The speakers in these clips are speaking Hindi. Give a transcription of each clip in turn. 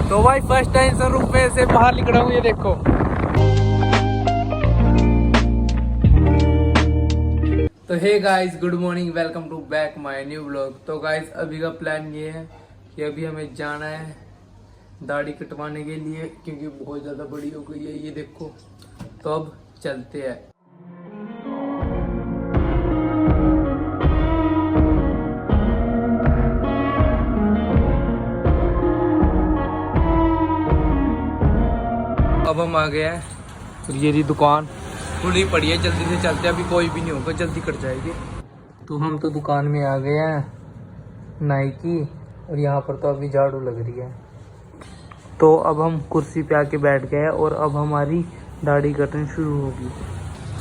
तो भाई फर्स्ट टाइम शोरूम में से बाहर निकला हूँ, ये देखो। तो hey guys, good morning, welcome to back my new blog. तो गाइस अभी का प्लान ये है कि अभी हमें जाना है दाढ़ी कटवाने के लिए, क्योंकि बहुत ज़्यादा बड़ी हो गई है, ये देखो। तो अब चलते हैं। अब हम आ गए हैं और ये रही दुकान खुली पड़ी है, जल्दी से चलते हैं, अभी कोई भी नहीं होगा, जल्दी कट जाएगी। तो हम तो दुकान में आ गए हैं नाई की, और यहाँ पर तो अभी झाड़ू लग रही है। तो अब हम कुर्सी पे आके बैठ गए हैं और अब हमारी दाढ़ी कटनी शुरू होगी।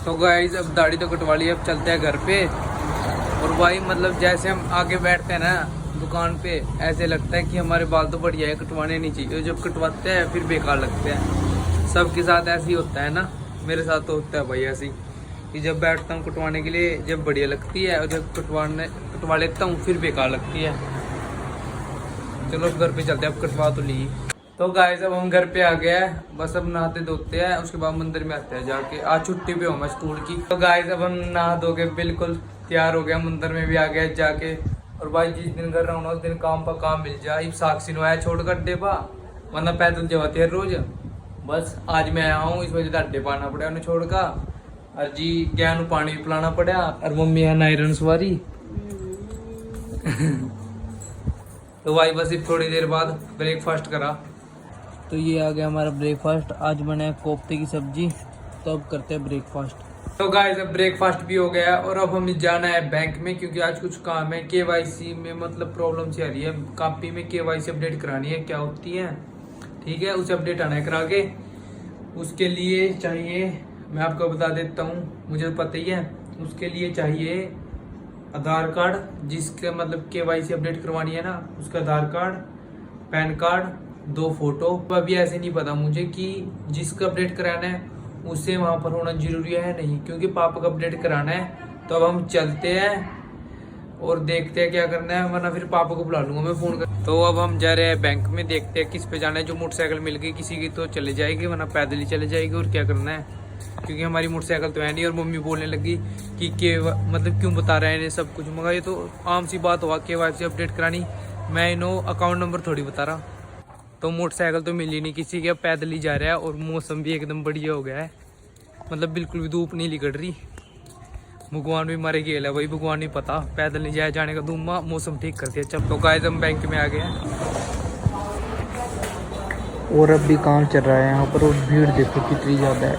तो गाइस अब दाढ़ी तो कटवा ली, अब चलते हैं घर पे। और भाई मतलब जैसे हम आगे बैठते हैं ना दुकान पे, ऐसे लगता है कि हमारे बाल तो बढ़िया है, कटवाने नहीं चाहिए। जब कटवाते हैं फिर बेकार लगते हैं। सबके साथ ऐसे ही होता है ना, मेरे साथ तो होता है भाई ऐसे ही, कि जब बैठता हूँ कटवाने के लिए जब बढ़िया लगती है, और जब कटवा लेता हूँ फिर बेकार लगती है। चलो घर पे चलते हैं, अब कटवा तो ली। तो गाइस अब हम घर पे आ गए हैं, बस अब नहाते धोते हैं, उसके बाद मंदिर में आते हैं जाके। आज छुट्टी पे हूँ मैं स्कूल की। तो गाइस अब हम नहा धो के बिल्कुल तैयार हो गया, मंदिर में भी आ गया जाके। और भाई जिस दिन घर रहा उस दिन काम पर काम मिल जाए, साक्षी नो आया छोड़ कर दे पा, वरना पैदल जवाते है रोज। बस आज मैं आया हूँ, इस वजह से अड्डे पाना पड़ा उन्हें छोड़ का। और जी ज्ञान पानी भी पिलाना पड़ा, और मम्मी है नायरन सवारी। तो भाई बस थोड़ी देर बाद ब्रेकफास्ट करा। तो ये आ गया हमारा ब्रेकफास्ट, आज बना है कोफ्ते की सब्जी। तो अब करते हैं ब्रेकफास्ट। तो गाइस अब ब्रेकफास्ट भी हो गया, और अब हमें जाना है बैंक में, क्योंकि आज कुछ काम है। केवाईसी में मतलब प्रॉब्लम सी आ रही है, कॉपी में केवाईसी अपडेट करानी है, क्या होती है ठीक है, उसे अपडेट आना है करा के। उसके लिए चाहिए, मैं आपको बता देता हूँ, मुझे पता ही है। उसके लिए चाहिए आधार कार्ड, जिसके मतलब केवाईसी अपडेट करवानी है ना, उसका Aadhaar card, PAN card, 2 photo. अभी ऐसे नहीं पता मुझे कि जिसका अपडेट कराना है उसे वहाँ पर होना जरूरी है नहीं, क्योंकि पापा का अपडेट कराना है। तो अब हम चलते हैं और देखते हैं क्या करना है, वरना फिर पापा को बुला लूंगा मैं फोन कर। तो अब हम जा रहे हैं बैंक में, देखते हैं किस पे जाना है। जो मोटरसाइकिल मिल गई किसी की तो चले जाएगी, वरना पैदल ही चले जाएगी। और क्या करना है, क्योंकि हमारी मोटरसाइकिल तो है नहीं। और मम्मी बोलने लगी कि मतलब क्यों बता रहे हैं इन्हें सब कुछ, मगर ये तो आम सी बात हुआ, केवाईसी अपडेट करानी, मैं इन्हों अकाउंट नंबर थोड़ी बता रहा। तो मोटरसाइकिल तो मिली नहीं किसी के, पैदल ही जा रहा है। और मौसम भी एकदम बढ़िया हो गया है, मतलब बिल्कुल भी धूप नहीं निकल रही। भगवान भी मारे गेल है भाई, भगवान नहीं पता, पैदल नहीं जाया जाने का दूंगा, मौसम ठीक कर दिया। चल तो गाइस हम बैंक में आ गए हैं, और अब भी काम चल रहा है यहाँ पर, और भीड़ देखो कितनी ज़्यादा है।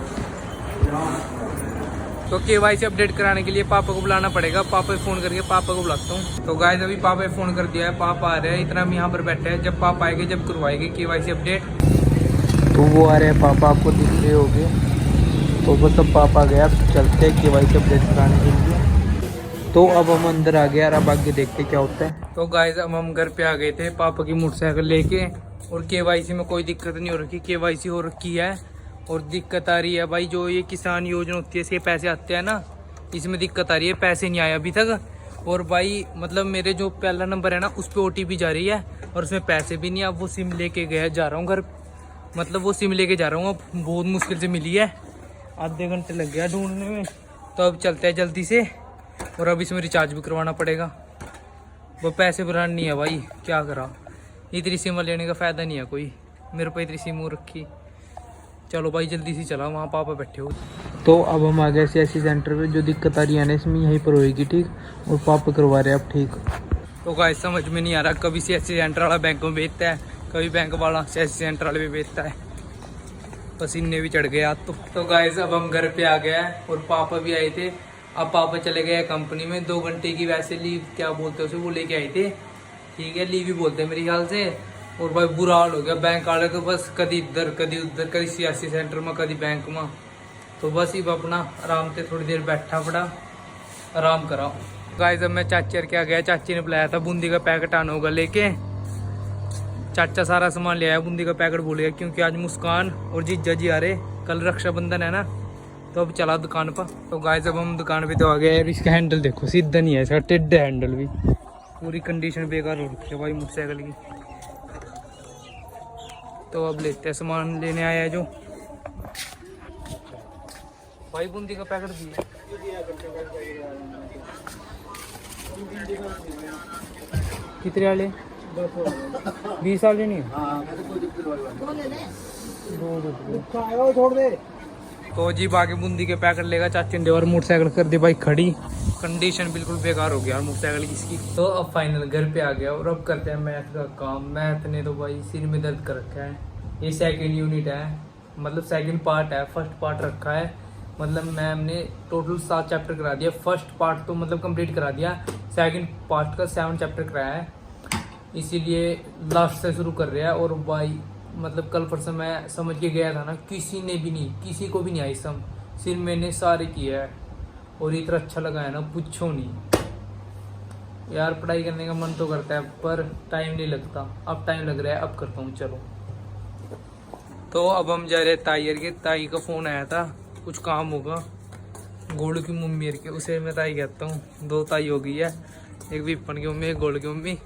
तो केवाईसी अपडेट कराने के लिए पापा को बुलाना पड़ेगा, पापा को फ़ोन करके पापा को बुलाता हूँ। तो गाइस अभी पापा ने फ़ोन कर दिया है, पापा आ रहे हैं, इतना हम यहाँ पर बैठे हैं। जब पापा आएंगे जब करवाएंगे केवाईसी अपडेट। तो वो आ रहे हैं पापा, आपको दिख रहे होंगे। तो बस अब पापा गया, चलते हैं केवाईसी अपडेट कराने के लिए। तो अब हम अंदर आ गए, और अब आगे देखते क्या होता है। तो गाइस अब हम घर पे आ गए थे पापा की मोटरसाइकिल लेके, और केवाईसी में कोई दिक्कत नहीं हो रखी, केवाईसी हो रखी है। और दिक्कत आ रही है भाई, जो ये किसान योजना होती है, इसके पैसे आते हैं ना, इसमें दिक्कत आ रही है, पैसे नहीं आए अभी तक। और भाई मतलब मेरे जो पहला नंबर है ना, उस पर OTP जा रही है, और उसमें पैसे भी नहीं। अब वो सिम लेके गया जा रहा हूँ घर, मतलब वो सिम लेके जा रहा हूँ, अब बहुत मुश्किल से मिली है, आधे घंटे लग गया ढूंढने में। तो अब चलते हैं जल्दी से, और अब इसमें रिचार्ज भी करवाना पड़ेगा। वो पैसे भराने नहीं है भाई, क्या करा, इतनी सिम लेने का फ़ायदा नहीं है कोई, मेरे पे इतनी सिम हो रखी। चलो भाई जल्दी से चला, वहाँ पापा बैठे हो। तो अब हम आ गए CSC सेंटर पे, जो दिक्कत आ रही है ना इसमें यहीं पर होएगी ठीक, और पापा करवा रहे हैं अब ठीक। तो गाइस समझ में नहीं आ रहा, कभी CSC सेंटर वाला बैंक में बेचता है, कभी बैंक वाला CSC सेंटर वाले में बेचता है, पसीने भी चढ़ गया। तो गाइस अब हम घर पे आ गए हैं, और पापा भी आए थे। अब पापा चले गए कंपनी में, 2 घंटे की वैसे लीव क्या बोलते हैं उसे, वो लेके आए थे, ठीक है, लीव ही बोलते हैं मेरे ख्याल से। और भाई बुरा हाल हो गया, बैंक वाले तो बस कभी इधर कभी उधर, कभी CSC सेंटर में कभी बैंक में। तो बस ही अपना आराम से थोड़ी देर बैठा पड़ा, आराम कराओ। गाइस अब मैं चाची के आ गया, चाची ने बुलाया था बूंदी का पैकेट आना होगा लेके। चाचा सारा सामान ले आया, बूंदी का पैकेट भूल गया, क्योंकि आज मुस्कान और जीजा जी आ रहे, कल रक्षाबंधन है ना। तो अब चला दुकान पर। तो गाइस अब हम दुकान पे तो आ गए। इसका हैंडल देखो, सीधा नहीं है इसका, टेढ़ा हैंडल भी, पूरी कंडीशन बेकार हो रखी है भाई मोटरसाइकिल की। तो अब लेते हैं सामान लेने आया है जो भाई बूंदी का पैकेट दिया कितने वाले 20 वाले नहीं छोड़ दे। तो जी बाकी बूंदी के पैकेट लेगा चाची ने और मोटरसाइकिल कर दी भाई खड़ी। कंडीशन बिल्कुल बेकार हो गया मोटरसाइकिल की इसकी। तो अब फाइनल घर पे आ गया और अब करते हैं मैथ का काम। मैथ ने तो भाई सिर में दर्द कर रखा है। ये सेकंड यूनिट है, मतलब सेकंड पार्ट है, फर्स्ट पार्ट रखा है। मतलब मैम ने टोटल 7 चैप्टर करा दिया। फर्स्ट पार्ट तो मतलब कंप्लीट करा दिया, सेकंड पार्ट का 7 चैप्टर कराया है, इसीलिए लास्ट से शुरू कर रहा है। और भाई मतलब कल परसों मैं समझ के गया था ना, किसी ने भी नहीं, किसी को भी नहीं आई सम, सिर्फ मैंने सारे किया है और इतना अच्छा लगा है ना पूछो नहीं यार। पढ़ाई करने का मन तो करता है पर टाइम नहीं लगता। अब टाइम लग रहा है, अब करता हूँ चलो। तो अब हम जा रहे हैं ताइयर के। ताई का फ़ोन आया था, कुछ काम होगा गोलू की मम्मी के, उसे मैं ताई कहता हूँ। 2 ताई हो गई है, एक विपन की मम्मी, एक गोलू की मम्मी।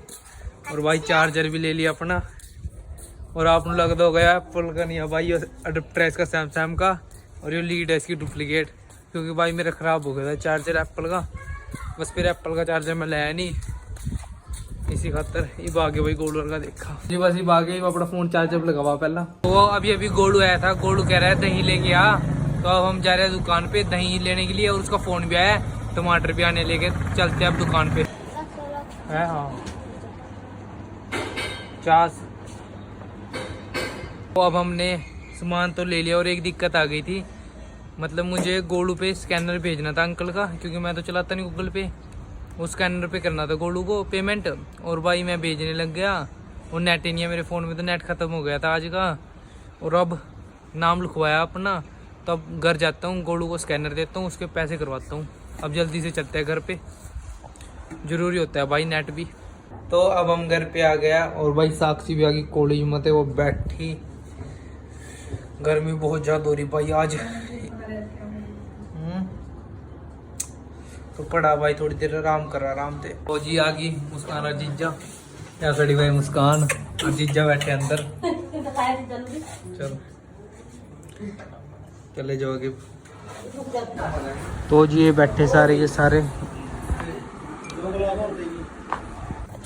और भाई चार्जर भी ले लिया अपना। और आपने लगता होगा एप्पल का नहीं है भाई, अडप्टर है इसका सैमसंग का, और ये लीड है इसकी डुप्लीकेट, क्योंकि भाई मेरा ख़राब हो गया था चार्जर एप्पल का। बस फिर एप्पल का चार्जर मैं लाया नहीं, इसी खातर ये भागे भाई गोलू का देखा जी। बस ये भागे अपना फ़ोन चार्जर पर लगावा पहला। तो अभी गोलू आया था, गोलू कह रहा है दही लेके आ। तो अब हम जा रहे हैं दुकान पे दही लेने के लिए, और उसका फ़ोन भी आया, टमाटर भी आने लेके चलते हैं अब दुकान पे है। हाँ 50। तो अब हमने सामान तो ले लिया और एक दिक्कत आ गई थी, मतलब मुझे गोलू पे स्कैनर भेजना था अंकल का, क्योंकि मैं तो चलाता नहीं गूगल पे। उस स्कैनर पे करना था गोलू को पेमेंट, और भाई मैं भेजने लग गया और नेट ही नहीं है मेरे फ़ोन में, तो नेट ख़त्म हो गया था आज का। और अब नाम लिखवाया अपना, तो अब घर जाता हूँ, गोलू को स्कैनर देता हूँ, उसके पैसे करवाता हूँ। अब जल्दी से चलते हैं घर पे, ज़रूरी होता है भाई नेट भी। तो अब हम घर पे आ गया और भाई साक्षी भी आ गई कॉलेज में, वो बैठी। गर्मी बहुत ज़्यादा हो रही भाई आज। तो पड़ा भाई, थोड़ी देर आराम करा, आराम से। ओ जी आ गई मुस्कान और जीजा, क्या खड़ी भाई मुस्कान और जीजा बैठे अंदर। चलो चले जाओ आगे। तो जी ये बैठे सारे के सारे।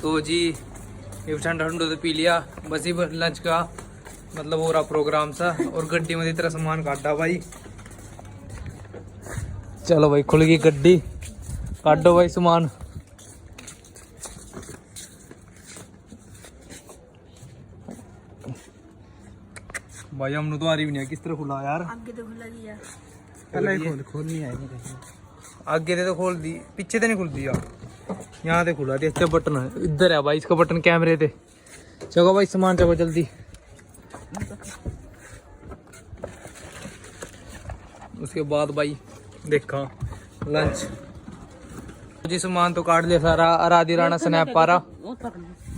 तो जी ये ठंडा ठंडा तो पी लिया, बस ही लंच का मतलब हो रहा प्रोग्राम सा, और गड्डी में इतना सामान काटा भाई। चलो भाई खुल गई गड्डी, काटो भाई सामान। भाई हमने तो आ रही भी नहीं है, किस तरह खुला यार? आगे तो खुला दिया, पहले खोल नहीं आएगी। आगे से तो खोल दी, पीछे तो नहीं खुल दिया, यहाँ से खुला दिया। अच्छा बटन है इधर है भाई, इसका बटन कैमरे थे। चलो भाई सामान चलो जल्दी। उसके बाद भाई देखा लंच जी, सामान तो काट लिया सारा। आराधी राणा स्नैप पा रहा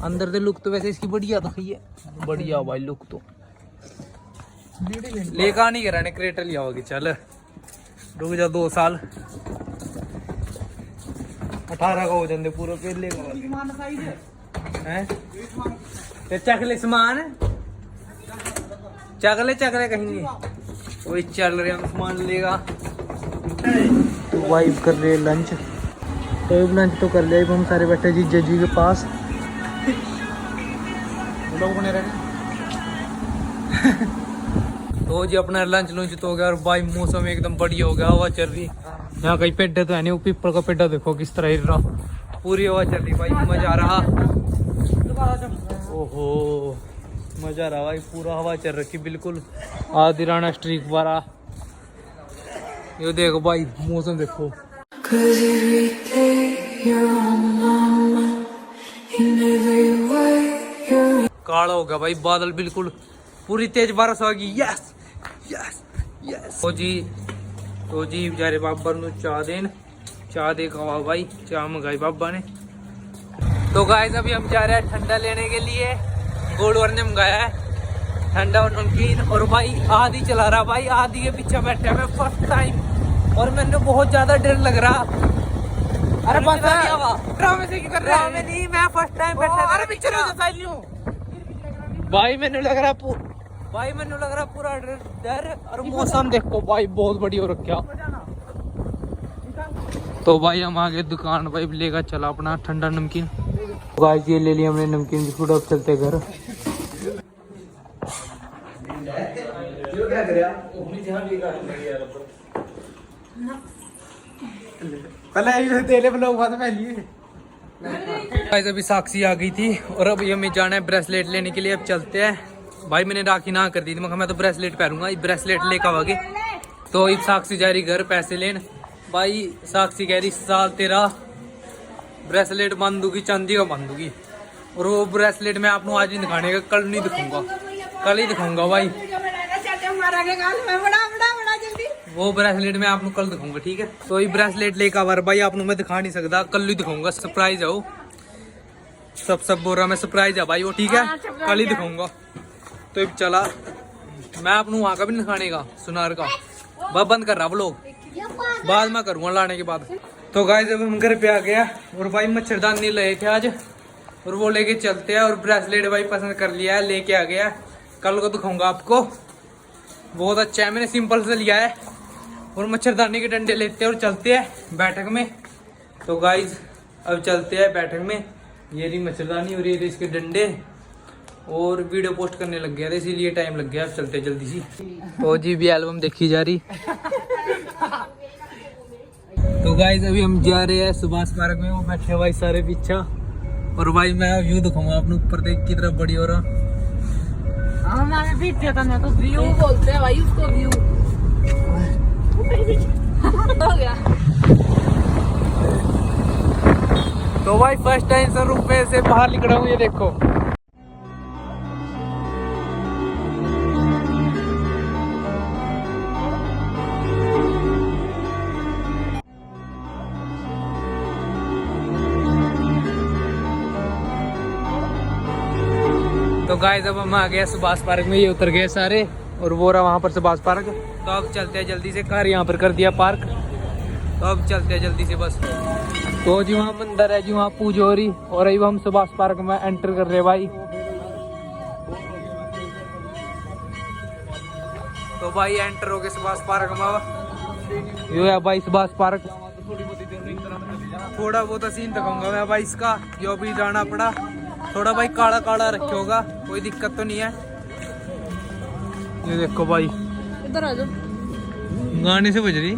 अंदर से। लुक तो वैसे इसकी बढ़िया था, ये बढ़िया भाई लुक तो। लेका नहीं करा ने क्रेटर लिया होगी। चल रुक जा 2 साल 18 का हो जाते पूरा फिर लेगा हैं। चक ले सामान, चकले कहीं नहीं, वही चल रहे हम सामान लेगा। तो वाइफ कर रहे लंच, तो लंच तो कर लिया। हम सारे बैठे जीजा जी के पास। तो जी अपना लंच तो हो गया, और भाई मौसम एकदम बढ़िया हो गया, हवा चल रही। यहाँ कहीं पेड़ तो है नहीं, वो पीपल का पेड़ देखो किस तरह हिल रहा, पूरी हवा चल रही भाई, मजा आ रहा। ओहो मजा आ रहा भाई, पूरा हवा चल रखी बिल्कुल। आधी राणा स्ट्रीक वाला ये देखो भाई, मौसम देखो। काला हो गया भाई बादल, बिल्कुल पूरी तेज बारिश आ गई। Yes yes yes. तो जी बेचारे बाबा ने चाह दे खावा भाई, चाह मंगाई बाबा ने। तो गाइस अभी हम जा रहे हैं ठंडा लेने के लिए। गोलवर ने मंगाया है ठंडा और नमकीन, और भाई आधी चला रहा भाई, आधी के पीछे बैठा मैं फर्स्ट टाइम, और मैंने बहुत ज्यादा डर लग रहा। अरे बस ड्रामे से क्यों कर रहा है? नहीं मैं फर्स्ट टाइम बैठा था। अरे पीछे भाई मैंने लग रहा भाई मैंने लग रहा पूरा डर और मौसम देखो भाई बहुत बढ़िया हो रखा। तो भाई हम आगे दुकान भाई लेकर चला अपना ठंडा नमकीन। गाइस ये ले लिया हमने नमकीन बिस्कुट। अब चलते घर। गाइस अभी साक्षी आ गई थी और अब ये हमें जाना है ब्रेसलेट लेने के लिए। अब चलते हैं। भाई मैंने राखी ना कर दी थी, मैं तो ब्रेसलेट पहनूंगा। ब्रेसलेट लेकर आवागे तो एक साक्षी जा रही घर पैसे लेने। भाई साक्षी कह रही साल तेरा ब्रेसलेट बांधूगी, चांदी का बांधूगी। और वो ब्रेसलेट मैं आपको आज नहीं दिखाने का, कल नहीं दिखाऊंगा, कल ही दिखाऊंगा भाई। वो ब्रेसलेट मैं आपको कल दिखाऊंगा, ठीक है। तो ये ब्रेसलेट लेकर आवा भाई, आपको मैं दिखा नहीं सकता, कल ही दिखाऊंगा। सरप्राइज है वो, सब बोल रहा मैं सरप्राइज है भाई वो, ठीक है। कल ही दिखाऊंगा। तो अब चला, मैं आपको वहाँ का भी नहीं दिखाने का, सुनार का बस बंद कर रहा लोग, बाद में करूँगा लाने के बाद। तो गाइस जब हम घर पे आ गया और भाई मच्छरदानी लाए थे आज और वो लेके चलते हैं। और ब्रेसलेट भाई पसंद कर लिया है, लेके आ गया, कल को दिखाऊंगा आपको। बहुत अच्छा है, मैंने सिंपल से लिया है। और मच्छरदानी के डंडे लेते हैं और चलते हैं बैठक में। तो गाइस अब चलते हैं बैठक में। ये रही मच्छरदानी और ये रही इसके डंडे। और वीडियो पोस्ट करने लग गया था इसीलिए टाइम लग गया। अब चलते जल्दी सी। तो जी भी एल्बम देखी जा रही। तो गाइस अभी हम जा रहे हैं सुभाष पार्क में। वो बैठे भाई सारे पीछा। और भाई मैं व्यू दिखाऊंगा आपने ऊपर देख की तरफ बढ़िया हो रहा। तो व्यू बोलते हैं भाई उसको, व्यू हो गया। तो भाई फर्स्ट टाइम ₹100 से बाहर निकला हूँ, ये देखो। तो गाइस अब हम आ गए सुभाष पार्क में, ये उतर गए सारे। और वो रहा वहाँ पर सुभाष पार्क। तो अब चलते हैं जल्दी से, कार यहाँ पर कर दिया पार्क। तो अब चलते हैं जल्दी से बस। तो जी वहाँ मंदिर है जी, वहाँ पूजा हो रही। और अभी हम सुभाष पार्क में एंटर कर रहे भाई। तो भाई एंटर हो गए सुभाष पार्क में। यो है भाई सुभाष पार्क। थोड़ा बहुत सीन दिखाऊंगा मैं भाई इसका, जो भी जाना पड़ा। थोड़ा भाई काला काला रखे होगा, कोई दिक्कत तो नहीं है। ये देखो भाई, इधर आ जाओ, गाने से बज रही।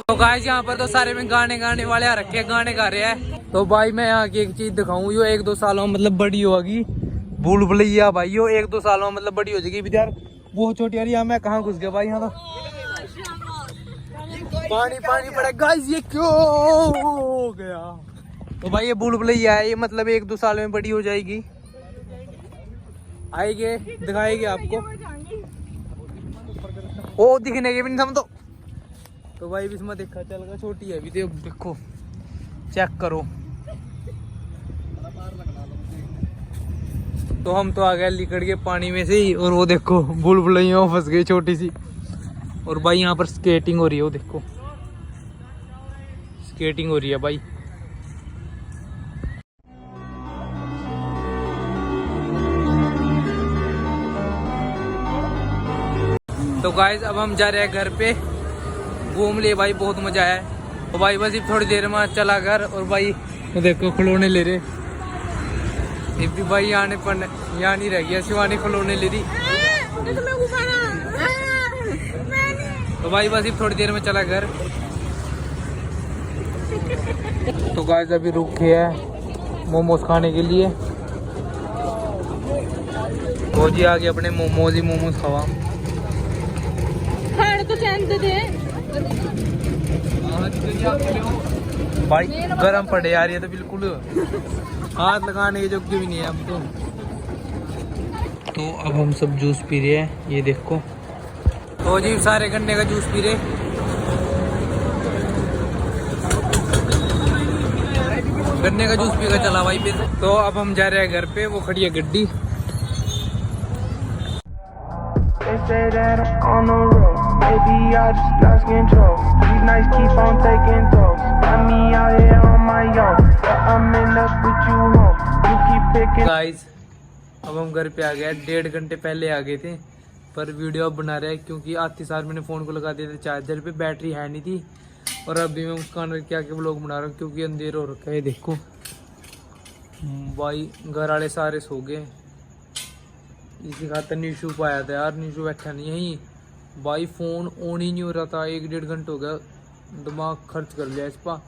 तो गाइस यहाँ पर तो सारे में गाने वाले आ रखे हैं, गाने गा रहे हैं। तो भाई मैं यहाँ की एक चीज दिखाऊं, यो 1-2 सालों में मतलब बड़ी होगी। भूल भुलैया भाई, यो 1-2 सालों में मतलब बड़ी हो जाएगी। यार बहुत छोटी यार, यहाँ मैं कहाँ घुस गया भाई। यहाँ तो पानी पानी पड़ा गाइस, ये क्यों हो गया। तो भाई ये भूल भुलैया है, ये मतलब 1-2 साल में बड़ी हो जाएगी, आएगी दिखाएगी आपको। ओ दिखने के भी नहीं समझो। तो भाई इसमें देखा चल, छोटी है अभी, देखो चेक करो। तो हम तो आ गए लिकड़ के पानी में से ही। और वो देखो भूल भुलैया फंस गई छोटी सी। और भाई यहाँ पर स्केटिंग हो रही है, वो देखो स्केटिंग हो रही है भाई। तो गाइस अब हम जा रहे हैं घर पे, घूम लिए भाई, बहुत मजा आया। तो भाई बस थोड़ी देर में चला घर। और भाई तो देखो खिलौने ले रहे, ये भी भाई यहाँ नहीं रह गया, शिवानी खिलौने ले रही। तो भाई बस थोड़ी देर में चला घर। तो गाइस अभी रुके हैं मोमोज खाने के लिए। वो जी आ गए अपने मोमोज ही मोमोज खावा। तो भाई गरम पड़े यार, ये तो बिल्कुल हाथ लगाने के योग्य भी नहीं है अब तो अब हम सब जूस पी रहे हैं, ये देखो। तो जी सारे गन्ने का जूस पी रहे। गन्ने का जूस पी कर चला भाई फिर। तो अब हम जा रहे हैं घर पे, वो खड़ी है गड्डी। Maybe I just lost control. These nights keep on taking tolls. Got me guys अब हम घर पे आ गए, 1.5 घंटे पहले आ गए थे, पर वीडियो अब बना रहे हैं क्योंकि आते सार मैंने फ़ोन को लगा दिया था चार्जर पे, बैटरी है नहीं थी। और अभी मैं मुस्कान करके आके व्लॉग बना रहा हूँ क्योंकि अंधेर हो रखा है। देखो भाई घर वाले सारे सो गए, इसी खातर नीशू पाया था यार, नीशू बैठा नहीं यहीं। भाई फ़ोन ऑन ही नहीं हो रहा था, 1-1.5 घंटे हो गया, दिमाग खर्च कर लिया इस पर।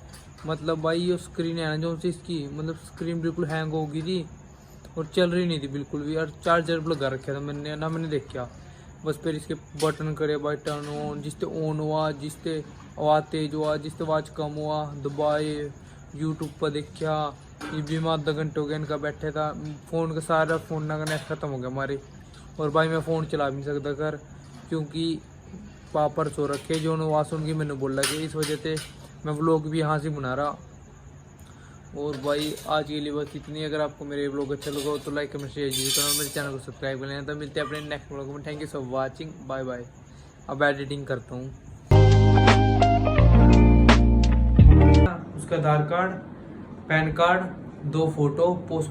मतलब भाई ये स्क्रीन है ना जो सी इसकी, मतलब स्क्रीन बिल्कुल हैंग हो गई थी और चल रही नहीं थी बिल्कुल भी। और चार्जर पर लगा रखा था मैंने ना, मैंने देखा बस। फिर इसके बटन करे भाई टर्न ऑन, जिससे ऑन हुआ, जिससे आवाज़ तेज हुआ, जिससे आवाज़ कम हुआ, दबाए, यूट्यूब पर देखा। ये भी मैं आधा घंटे हो गया इनका बैठे था, फ़ोन का सारा फ़ोन का नेट ख़त्म हो गया हमारे। और भाई मैं फ़ोन चला भी नहीं सकता घर क्योंकि पापर सो रखे, जो आवाज़ सुन के मैंने बोला कि इस वजह से मैं व्लॉग भी यहाँ से बना रहा। और भाई आज के लिए बस इतनी। अगर आपको मेरे व्लॉग अच्छा लगा हो तो लाइक कमेंट शेयर जरूर करना, मेरे चैनल को सब्सक्राइब कर लेना। तो मिलते हैं अपने नेक्स्ट व्लॉग में। Thank you for watching, bye bye. अब एडिटिंग करता हूँ। उसका Aadhaar card, PAN card, 2 photo, post